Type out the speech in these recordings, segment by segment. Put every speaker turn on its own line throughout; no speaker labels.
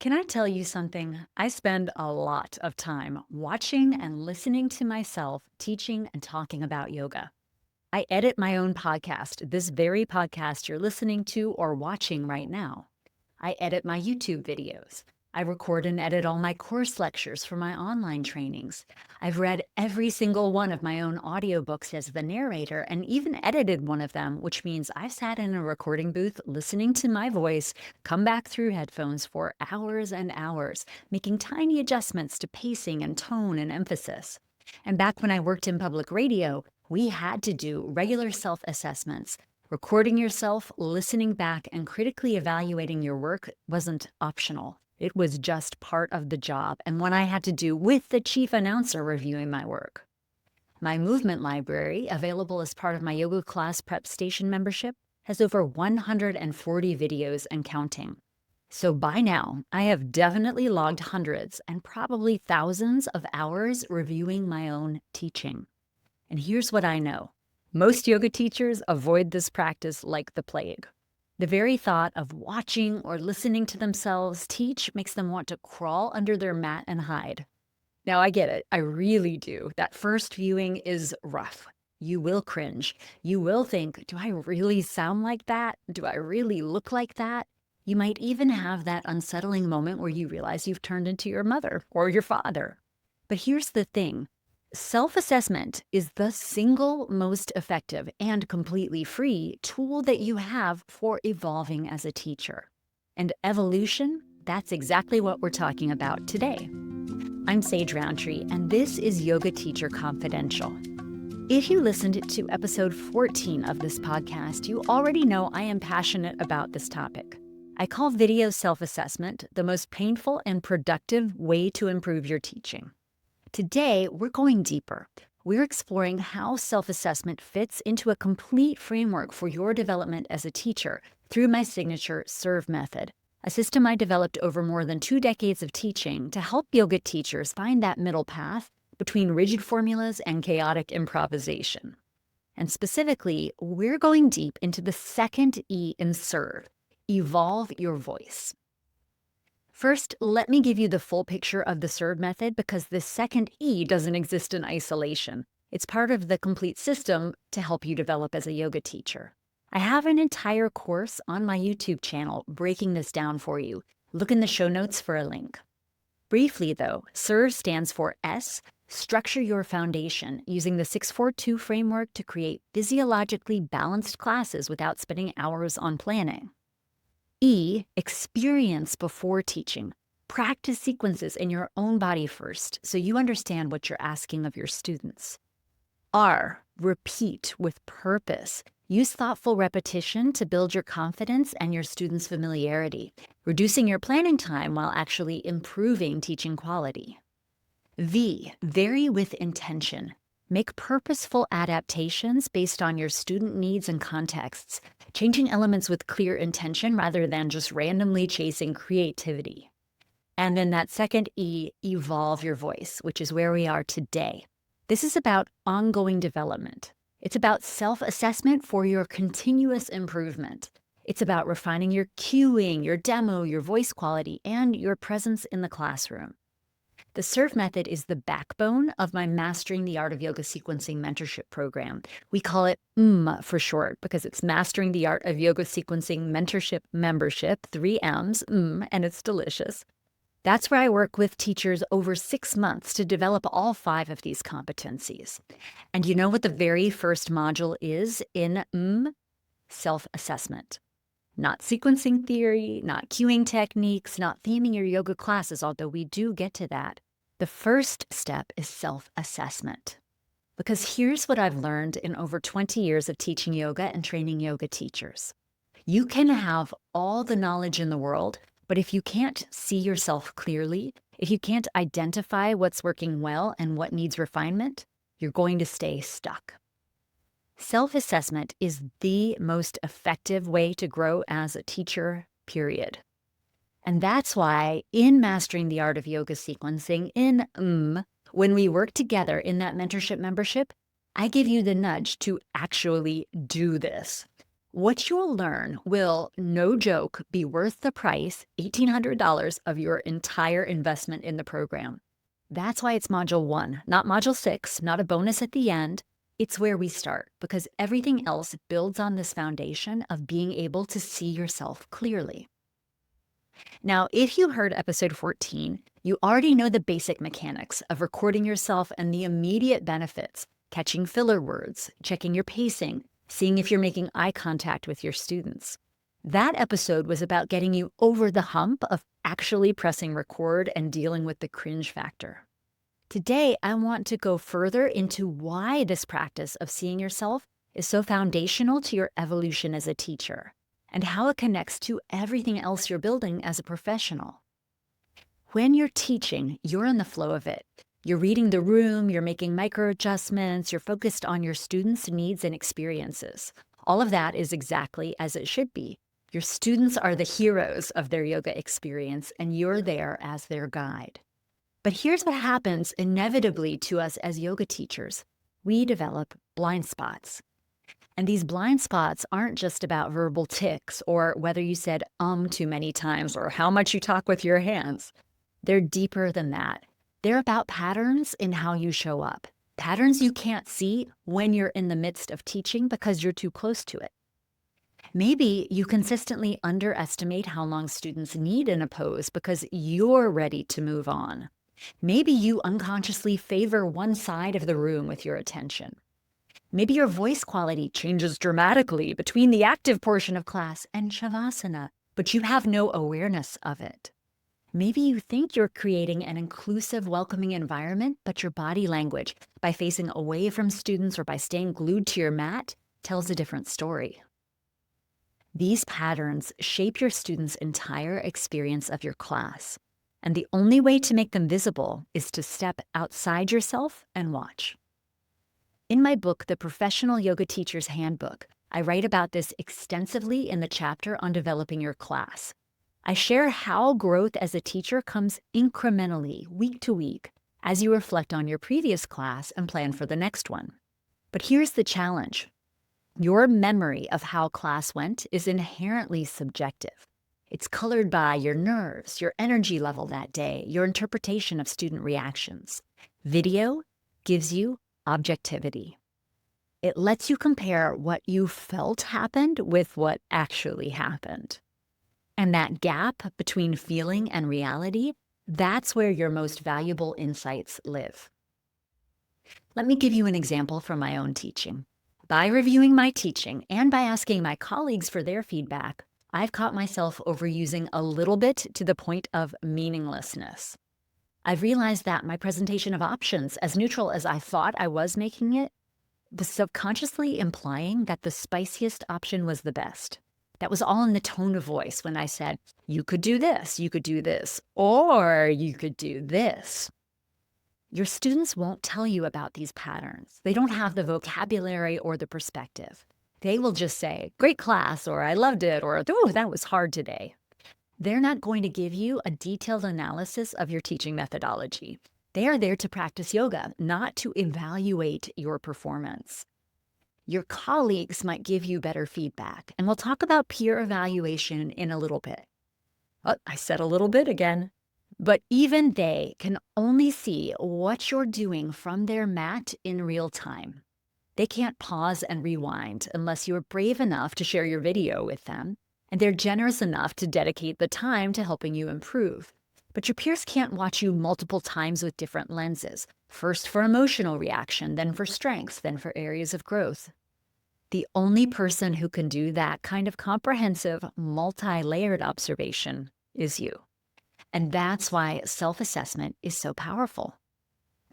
Can I tell you something? I spend a lot of time watching and listening to myself teaching and talking about yoga. I edit my own podcast, this very podcast you're listening to or watching right now. I edit my YouTube videos. I record and edit all my course lectures for my online trainings. I've read every single one of my own audiobooks as the narrator and even edited one of them, which means I've sat in a recording booth listening to my voice come back through headphones for hours and hours, making tiny adjustments to pacing and tone and emphasis. And back when I worked in public radio, we had to do regular self assessments. Recording yourself, listening back, and critically evaluating your work wasn't optional. It was just part of the job and one I had to do with the chief announcer reviewing my work. My movement library, available as part of my yoga class prep station membership, has over 140 videos and counting. So by now, I have definitely logged hundreds and probably thousands of hours reviewing my own teaching. And here's what I know. Most yoga teachers avoid this practice like the plague. The very thought of watching or listening to themselves teach makes them want to crawl under their mat and hide. Now, I get it. I really do. That first viewing is rough. You will cringe. You will think, do I really sound like that? Do I really look like that? You might even have that unsettling moment where you realize you've turned into your mother or your father. But here's the thing. Self-assessment is the single most effective and completely free tool that you have for evolving as a teacher. And evolution, that's exactly what we're talking about today. I'm Sage Roundtree, and this is Yoga Teacher Confidential. If you listened to episode 14 of this podcast, you already know I am passionate about this topic. I call video self-assessment the most painful and productive way to improve your teaching. Today, we're going deeper. We're exploring how self-assessment fits into a complete framework for your development as a teacher through my signature S.E.R.V.E method, a system I developed over more than 2 decades of teaching to help yoga teachers find that middle path between rigid formulas and chaotic improvisation. And specifically, we're going deep into the second E in S.E.R.V.E, evolve your voice. First, let me give you the full picture of the S.E.R.V.E method because the second E doesn't exist in isolation. It's part of the complete system to help you develop as a yoga teacher. I have an entire course on my YouTube channel breaking this down for you. Look in the show notes for a link. Briefly though, S.E.R.V.E stands for S, structure your foundation, using the 642 framework to create physiologically balanced classes without spending hours on planning. E, experience before teaching. Practice sequences in your own body first so you understand what you're asking of your students. R, repeat with purpose. Use thoughtful repetition to build your confidence and your students' familiarity, reducing your planning time while actually improving teaching quality. V, vary with intention. Make purposeful adaptations based on your student needs and contexts, changing elements with clear intention rather than just randomly chasing creativity. And then that second E, evolve your voice, which is where we are today. This is about ongoing development. It's about self-assessment for your continuous improvement. It's about refining your cueing, your demo, your voice quality, and your presence in the classroom. The S.E.R.V.E method is the backbone of my Mastering the Art of Yoga Sequencing mentorship program. We call it for short because it's Mastering the Art of Yoga Sequencing Mentorship Membership, 3 M's, and it's delicious. That's where I work with teachers over 6 months to develop all 5 of these competencies. And you know what the very first module is in self-assessment. Not sequencing theory, not cueing techniques, not theming your yoga classes, although we do get to that. The first step is self-assessment. Because here's what I've learned in over 20 years of teaching yoga and training yoga teachers. You can have all the knowledge in the world, but if you can't see yourself clearly, if you can't identify what's working well and what needs refinement, you're going to stay stuck. Self-assessment is the most effective way to grow as a teacher, period. And that's why in Mastering the Art of Yoga Sequencing, when we work together in that mentorship membership, I give you the nudge to actually do this. What you'll learn will, no joke, be worth the price, $1,800 of your entire investment in the program. That's why it's Module 1, not Module 6, not a bonus at the end. It's where we start because everything else builds on this foundation of being able to see yourself clearly. Now, if you heard episode 14, you already know the basic mechanics of recording yourself and the immediate benefits, catching filler words, checking your pacing, seeing if you're making eye contact with your students. That episode was about getting you over the hump of actually pressing record and dealing with the cringe factor. Today, I want to go further into why this practice of seeing yourself is so foundational to your evolution as a teacher and how it connects to everything else you're building as a professional. When you're teaching, you're in the flow of it. You're reading the room, you're making micro adjustments, you're focused on your students' needs and experiences. All of that is exactly as it should be. Your students are the heroes of their yoga experience, and you're there as their guide. But here's what happens inevitably to us as yoga teachers. We develop blind spots. And these blind spots aren't just about verbal tics or whether you said too many times or how much you talk with your hands. They're deeper than that. They're about patterns in how you show up, patterns you can't see when you're in the midst of teaching because you're too close to it. Maybe you consistently underestimate how long students need in a pose because you're ready to move on. Maybe you unconsciously favor one side of the room with your attention. Maybe your voice quality changes dramatically between the active portion of class and Shavasana, but you have no awareness of it. Maybe you think you're creating an inclusive, welcoming environment, but your body language, by facing away from students or by staying glued to your mat, tells a different story. These patterns shape your students' entire experience of your class. And the only way to make them visible is to step outside yourself and watch. In my book, The Professional Yoga Teacher's Handbook, I write about this extensively in the chapter on developing your class. I share how growth as a teacher comes incrementally, week to week, as you reflect on your previous class and plan for the next one. But here's the challenge. Your memory of how class went is inherently subjective. It's colored by your nerves, your energy level that day, your interpretation of student reactions. Video gives you objectivity. It lets you compare what you felt happened with what actually happened. And that gap between feeling and reality, that's where your most valuable insights live. Let me give you an example from my own teaching. By reviewing my teaching and by asking my colleagues for their feedback, I've caught myself overusing a little bit to the point of meaninglessness. I've realized that my presentation of options, as neutral as I thought I was making it, was subconsciously implying that the spiciest option was the best. That was all in the tone of voice when I said, you could do this, or you could do this. Your students won't tell you about these patterns. They don't have the vocabulary or the perspective. They will just say, great class, or I loved it, or oh, that was hard today. They're not going to give you a detailed analysis of your teaching methodology. They are there to practice yoga, not to evaluate your performance. Your colleagues might give you better feedback, and we'll talk about peer evaluation in a little bit. Oh, I said a little bit again. But even they can only see what you're doing from their mat in real time. They can't pause and rewind unless you're brave enough to share your video with them, and they're generous enough to dedicate the time to helping you improve. But your peers can't watch you multiple times with different lenses, first for emotional reaction, then for strengths, then for areas of growth. The only person who can do that kind of comprehensive, multi-layered observation is you. And that's why self-assessment is so powerful.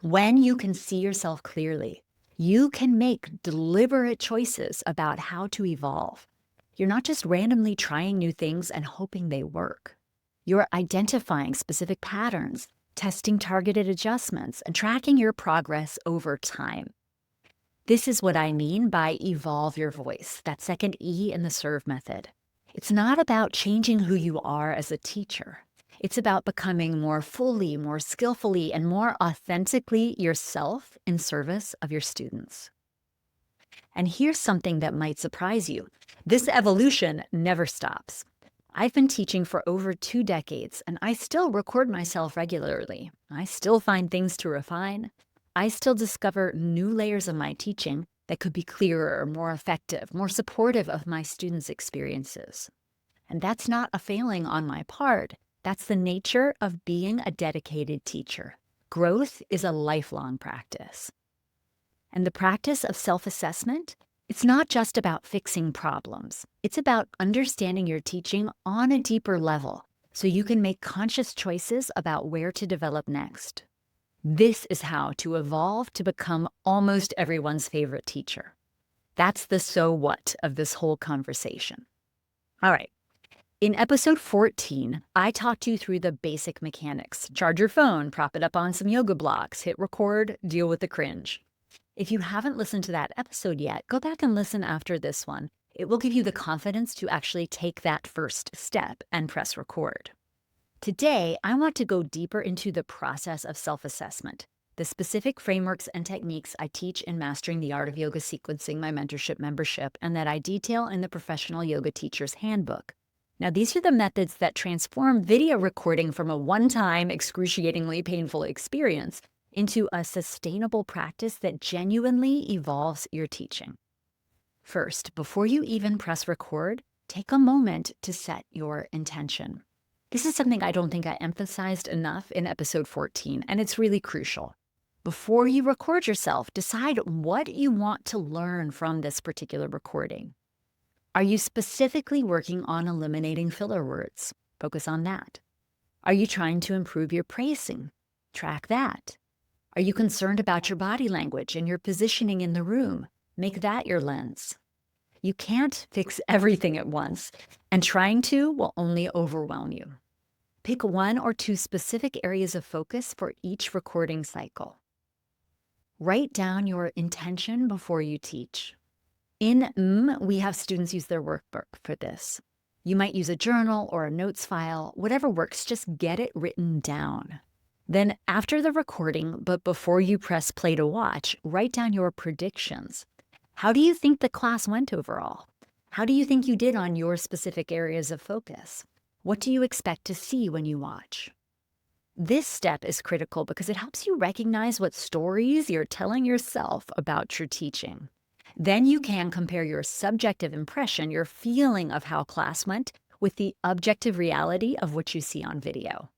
When you can see yourself clearly, you can make deliberate choices about how to evolve. You're not just randomly trying new things and hoping they work. You're identifying specific patterns, testing targeted adjustments, and tracking your progress over time. This is what I mean by evolve your voice, that second E in the S.E.R.V.E method. It's not about changing who you are as a teacher. It's about becoming more fully, more skillfully, and more authentically yourself in service of your students. And here's something that might surprise you. This evolution never stops. I've been teaching for over 2 decades, and I still record myself regularly. I still find things to refine. I still discover new layers of my teaching that could be clearer, more effective, more supportive of my students' experiences. And that's not a failing on my part. That's the nature of being a dedicated teacher. Growth is a lifelong practice. And the practice of self-assessment, it's not just about fixing problems. It's about understanding your teaching on a deeper level so you can make conscious choices about where to develop next. This is how to evolve to become almost everyone's favorite teacher. That's the so what of this whole conversation. All right. In episode 14, I talked you through the basic mechanics. Charge your phone, prop it up on some yoga blocks, hit record, deal with the cringe. If you haven't listened to that episode yet, go back and listen after this one. It will give you the confidence to actually take that first step and press record. Today, I want to go deeper into the process of self-assessment, the specific frameworks and techniques I teach in Mastering the Art of Yoga Sequencing, my mentorship membership, and that I detail in the Professional Yoga Teacher's Handbook. Now, these are the methods that transform video recording from a one-time, excruciatingly painful experience into a sustainable practice that genuinely evolves your teaching. First, before you even press record, take a moment to set your intention. This is something I don't think I emphasized enough in episode 14, and it's really crucial. Before you record yourself, decide what you want to learn from this particular recording. Are you specifically working on eliminating filler words? Focus on that. Are you trying to improve your pacing? Track that. Are you concerned about your body language and your positioning in the room? Make that your lens. You can't fix everything at once, and trying to will only overwhelm you. Pick 1 or 2 specific areas of focus for each recording cycle. Write down your intention before you teach. In we have students use their workbook for this. You might use a journal or a notes file, whatever works, just get it written down. Then after the recording, but before you press play to watch, write down your predictions. How do you think the class went overall? How do you think you did on your specific areas of focus? What do you expect to see when you watch? This step is critical because it helps you recognize what stories you're telling yourself about your teaching. Then you can compare your subjective impression, your feeling of how class went, with the objective reality of what you see on video.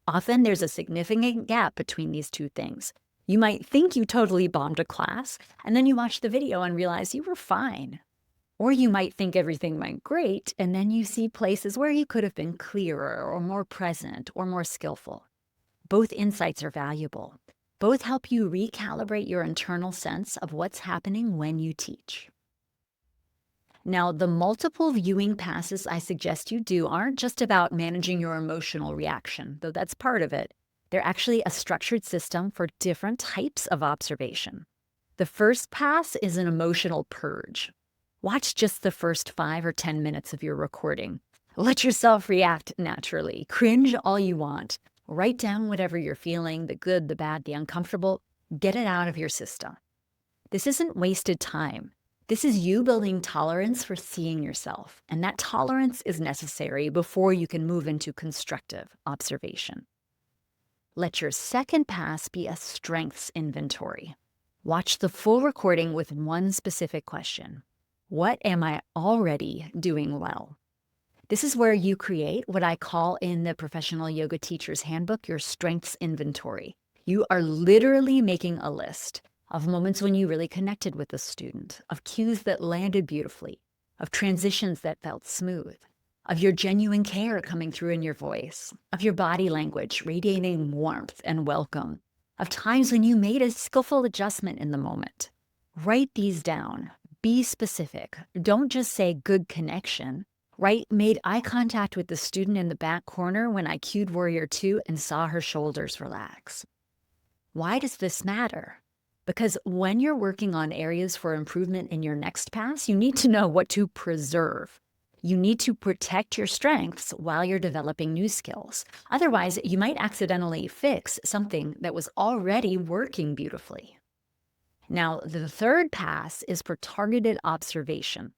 Often there's a significant gap between these two things. You might think you totally bombed a class, and then you watch the video and realize you were fine. Or you might think everything went great, and then you see places where you could have been clearer or more present or more skillful. Both insights are valuable. Both help you recalibrate your internal sense of what's happening when you teach. Now, the multiple viewing passes I suggest you do aren't just about managing your emotional reaction, though that's part of it. They're actually a structured system for different types of observation. The first pass is an emotional purge. Watch just the first 5 or 10 minutes of your recording. Let yourself react naturally. Cringe all you want. Write down whatever you're feeling, the good, the bad, the uncomfortable. Get it out of your system. This isn't wasted time. This is you building tolerance for seeing yourself, and that tolerance is necessary before you can move into constructive observation. Let your second pass be a strengths inventory. Watch the full recording with one specific question. What am I already doing well? This is where you create what I call in the Professional Yoga Teacher's Handbook your strengths inventory. You are literally making a list of moments when you really connected with the student, of cues that landed beautifully, of transitions that felt smooth, of your genuine care coming through in your voice, of your body language radiating warmth and welcome, of times when you made a skillful adjustment in the moment. Write these down. Be specific. Don't just say good connection. Write, made eye contact with the student in the back corner when I cued Warrior 2 and saw her shoulders relax. Why does this matter? Because when you're working on areas for improvement in your next pass, you need to know what to preserve. You need to protect your strengths while you're developing new skills. Otherwise, you might accidentally fix something that was already working beautifully. Now, the third pass is for targeted observation.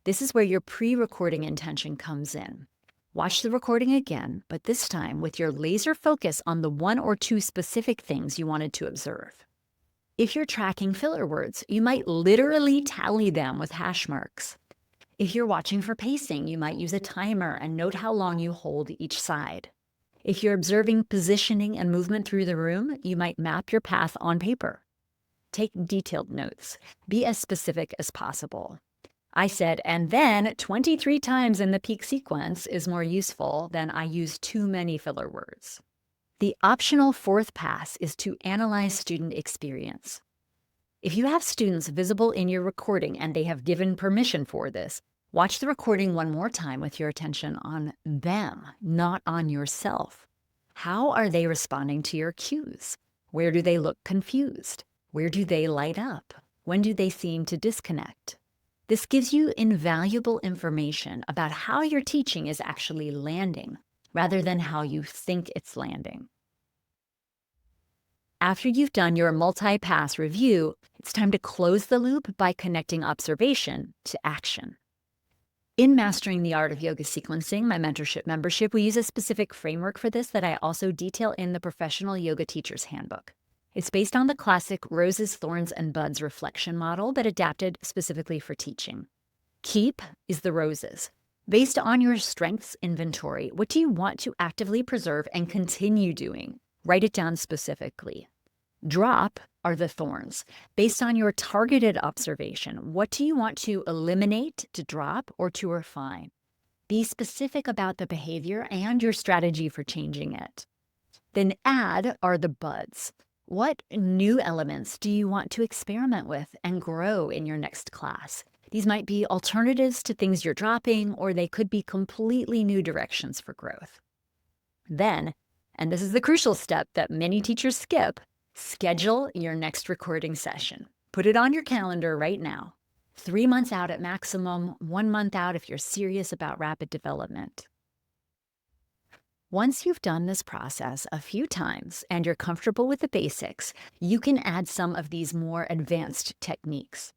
This is where your pre-recording intention comes in. Watch the recording again, but this time with your laser focus on the 1 or 2 specific things you wanted to observe. If you're tracking filler words, you might literally tally them with hash marks. If you're watching for pacing, you might use a timer and note how long you hold each side. If you're observing positioning and movement through the room, you might map your path on paper. Take detailed notes. Be as specific as possible. I said, and then 23 times in the peak sequence is more useful than I use too many filler words. The optional 4th pass is to analyze student experience. If you have students visible in your recording and they have given permission for this, watch the recording one more time with your attention on them, not on yourself. How are they responding to your cues? Where do they look confused? Where do they light up? When do they seem to disconnect? This gives you invaluable information about how your teaching is actually landing, rather than how you think it's landing. After you've done your multi-pass review, it's time to close the loop by connecting observation to action. In Mastering the Art of Yoga Sequencing, my mentorship membership, we use a specific framework for this that I also detail in the Professional Yoga Teacher's Handbook. It's based on the classic Roses, Thorns, and Buds reflection model, but adapted specifically for teaching. Keep is the roses. Based on your strengths inventory, what do you want to actively preserve and continue doing? Write it down specifically. Drop are the thorns. Based on your targeted observation, what do you want to eliminate, to drop, or to refine? Be specific about the behavior and your strategy for changing it. Then add are the buds. What new elements do you want to experiment with and grow in your next class? These might be alternatives to things you're dropping, or they could be completely new directions for growth. Then, and this is the crucial step that many teachers skip, schedule your next recording session. Put it on your calendar right now. 3 months out at maximum, 1 month out if you're serious about rapid development. Once you've done this process a few times and you're comfortable with the basics, you can add some of these more advanced techniques.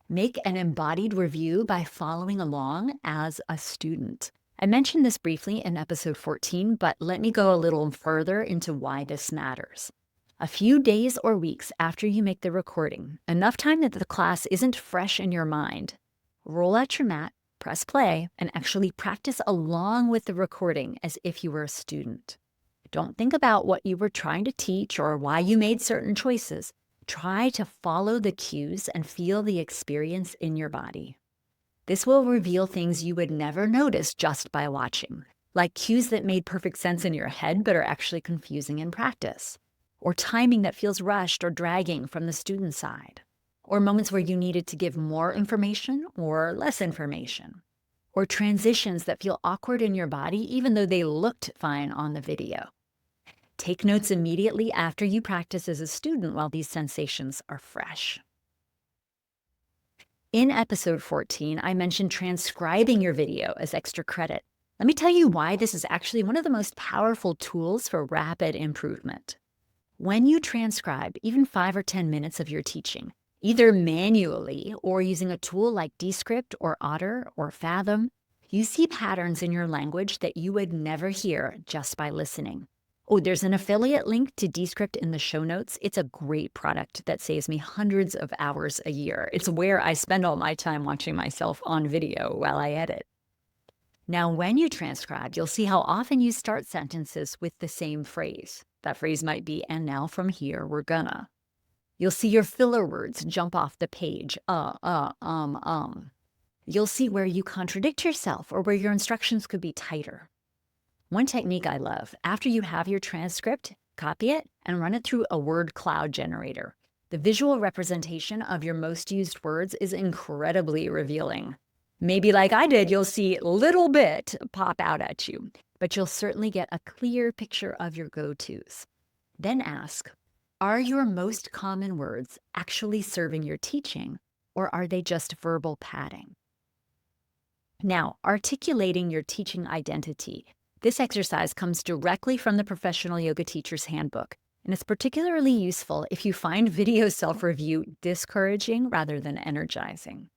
Make an embodied review by following along as a student. I mentioned this briefly in episode 14, but let me go a little further into why this matters. A few days or weeks after you make the recording, enough time that the class isn't fresh in your mind, roll out your mat, press play, and actually practice along with the recording as if you were a student. Don't think about what you were trying to teach or why you made certain choices. Try to follow the cues and feel the experience in your body. This will reveal things you would never notice just by watching, like cues that made perfect sense in your head but are actually confusing in practice, or timing that feels rushed or dragging from the student side, or moments where you needed to give more information or less information, or transitions that feel awkward in your body even though they looked fine on the video. Take notes immediately after you practice as a student while these sensations are fresh. In episode 14, I mentioned transcribing your video as extra credit. Let me tell you why this is actually one of the most powerful tools for rapid improvement. When you transcribe even 5 or 10 minutes of your teaching, either manually or using a tool like Descript or Otter or Fathom, you see patterns in your language that you would never hear just by listening. Oh, there's an affiliate link to Descript in the show notes. It's a great product that saves me hundreds of hours a year. It's where I spend all my time watching myself on video while I edit. Now, when you transcribe, you'll see how often you start sentences with the same phrase. That phrase might be, and now from here, we're gonna. You'll see your filler words jump off the page, You'll see where you contradict yourself or where your instructions could be tighter. One technique I love, after you have your transcript, copy it and run it through a word cloud generator. The visual representation of your most used words is incredibly revealing. Maybe like I did, you'll see a little bit pop out at you, but you'll certainly get a clear picture of your go-tos. Then ask, are your most common words actually serving your teaching, or are they just verbal padding? Now, articulating your teaching identity. This exercise comes directly from the Professional Yoga Teacher's Handbook, and it's particularly useful if you find video self-review discouraging rather than energizing.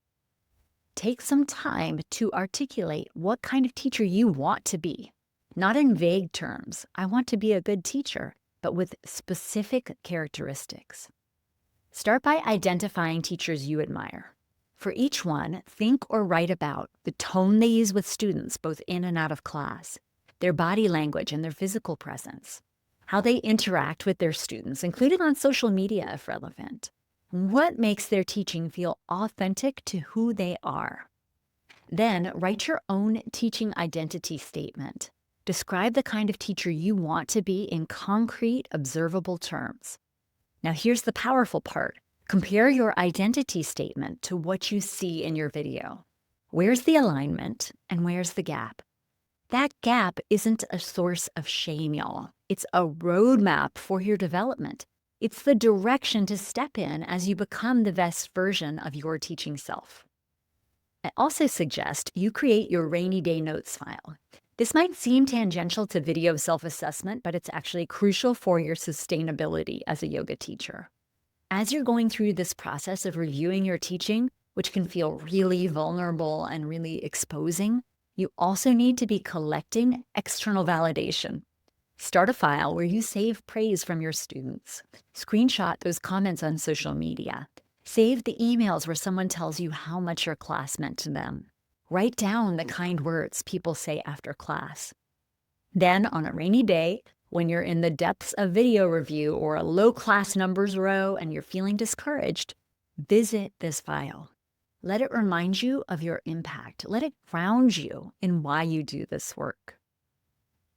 Take some time to articulate what kind of teacher you want to be. Not in vague terms, I want to be a good teacher, but with specific characteristics. Start by identifying teachers you admire. For each one, think or write about the tone they use with students, both in and out of class, their body language and their physical presence, how they interact with their students, including on social media if relevant. What makes their teaching feel authentic to who they are? Then write your own teaching identity statement. Describe the kind of teacher you want to be in concrete, observable terms. Now here's the powerful part. Compare your identity statement to what you see in your video. Where's the alignment and where's the gap? That gap isn't a source of shame, y'all. It's a roadmap for your development. It's the direction to step in as you become the best version of your teaching self. I also suggest you create your rainy day notes file. This might seem tangential to video self-assessment, but it's actually crucial for your sustainability as a yoga teacher. As you're going through this process of reviewing your teaching, which can feel really vulnerable and really exposing, you also need to be collecting external validation. Start a file where you save praise from your students. Screenshot those comments on social media. Save the emails where someone tells you how much your class meant to them. Write down the kind words people say after class. Then, on a rainy day, when you're in the depths of video review or a low class numbers row and you're feeling discouraged, visit this file. Let it remind you of your impact. Let it ground you in why you do this work.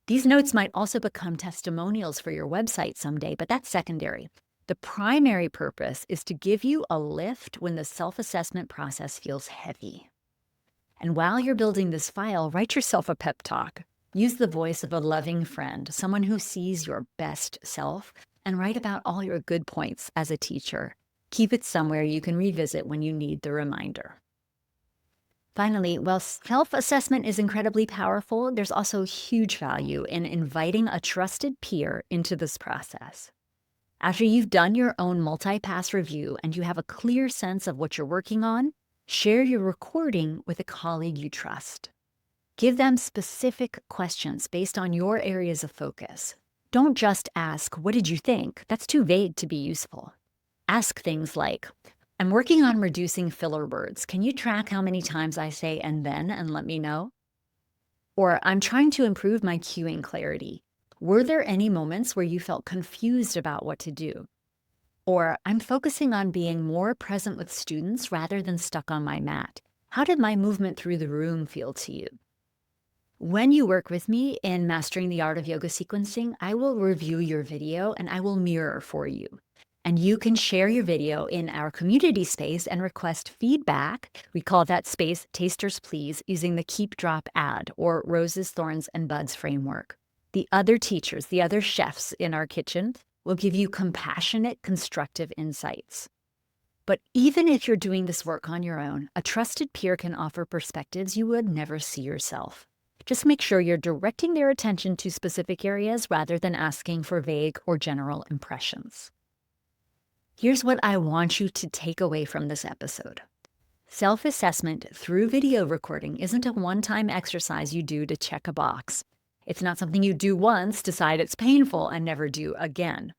These notes might also become testimonials for your website someday, but that's secondary. The primary purpose is to give you a lift when the self-assessment process feels heavy. And while you're building this file, write yourself a pep talk. Use the voice of a loving friend, someone who sees your best self, and write about all your good points as a teacher. Keep it somewhere you can revisit when you need the reminder. Finally, while self-assessment is incredibly powerful, there's also huge value in inviting a trusted peer into this process. After you've done your own multi-pass review and you have a clear sense of what you're working on, share your recording with a colleague you trust. Give them specific questions based on your areas of focus. Don't just ask, "What did you think?" That's too vague to be useful. Ask things like, "I'm working on reducing filler words. Can you track how many times I say 'and then' and let me know?" Or, "I'm trying to improve my cueing clarity. Were there any moments where you felt confused about what to do?" Or, "I'm focusing on being more present with students rather than stuck on my mat. How did my movement through the room feel to you?" When you work with me in Mastering the Art of Yoga Sequencing, I will review your video and I will mirror for you. And you can share your video in our community space and request feedback. We call that space Tasters Please, using the Keep Drop Add or Roses, Thorns, and Buds framework. The other teachers, the other chefs in our kitchen will give you compassionate, constructive insights. But even if you're doing this work on your own, a trusted peer can offer perspectives you would never see yourself. Just make sure you're directing their attention to specific areas rather than asking for vague or general impressions. Here's what I want you to take away from this episode. Self-assessment through video recording isn't a one-time exercise you do to check a box. It's not something you do once, decide it's painful, and never do again.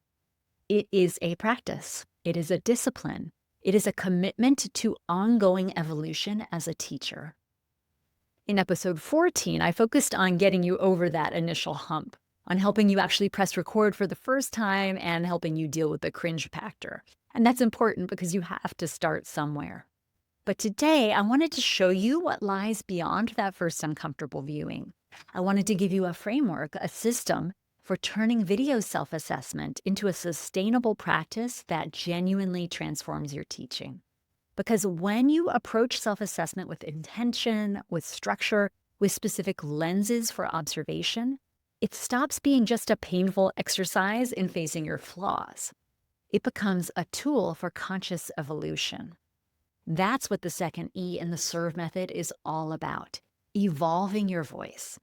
It is a practice. It is a discipline. It is a commitment to ongoing evolution as a teacher. In episode 14, I focused on getting you over that initial hump, on helping you actually press record for the first time and helping you deal with the cringe factor. And that's important because you have to start somewhere. But today, I wanted to show you what lies beyond that first uncomfortable viewing. I wanted to give you a framework, a system for turning video self-assessment into a sustainable practice that genuinely transforms your teaching. Because when you approach self-assessment with intention, with structure, with specific lenses for observation, it stops being just a painful exercise in facing your flaws. It becomes a tool for conscious evolution. That's what the second E in the S.E.R.V.E method is all about, evolving your voice.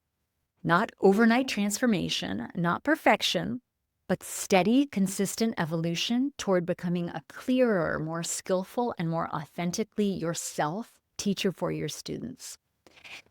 Not overnight transformation, not perfection, but steady, consistent evolution toward becoming a clearer, more skillful, and more authentically yourself teacher for your students.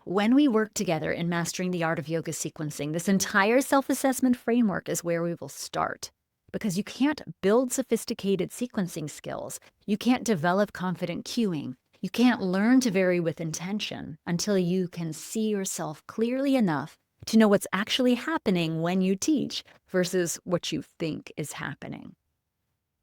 When we work together in mastering the art of yoga sequencing, this entire self-assessment framework is where we will start. Because you can't build sophisticated sequencing skills, you can't develop confident cueing, you can't learn to vary with intention until you can see yourself clearly enough to know what's actually happening when you teach versus what you think is happening.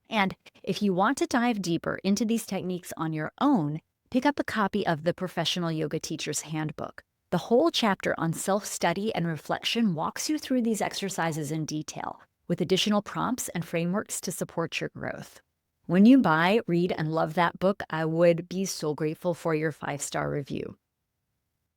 And if you want to dive deeper into these techniques on your own, pick up a copy of the Professional Yoga Teacher's Handbook. The whole chapter on self-study and reflection walks you through these exercises in detail, with additional prompts and frameworks to support your growth. When you buy, read, and love that book, I would be so grateful for your 5-star review.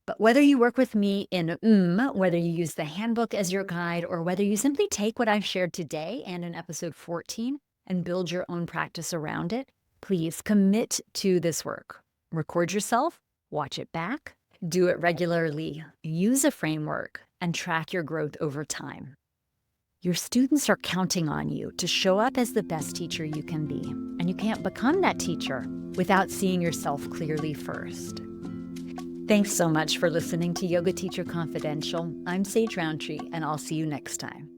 But whether you work with me in whether you use the handbook as your guide, or whether you simply take what I've shared today and in episode 14 and build your own practice around it, please commit to this work. Record yourself, watch it back, do it regularly, use a framework, and track your growth over time. Your students are counting on you to show up as the best teacher you can be, and you can't become that teacher without seeing yourself clearly first. Thanks so much for listening to Yoga Teacher Confidential. I'm Sage Roundtree, and I'll see you next time.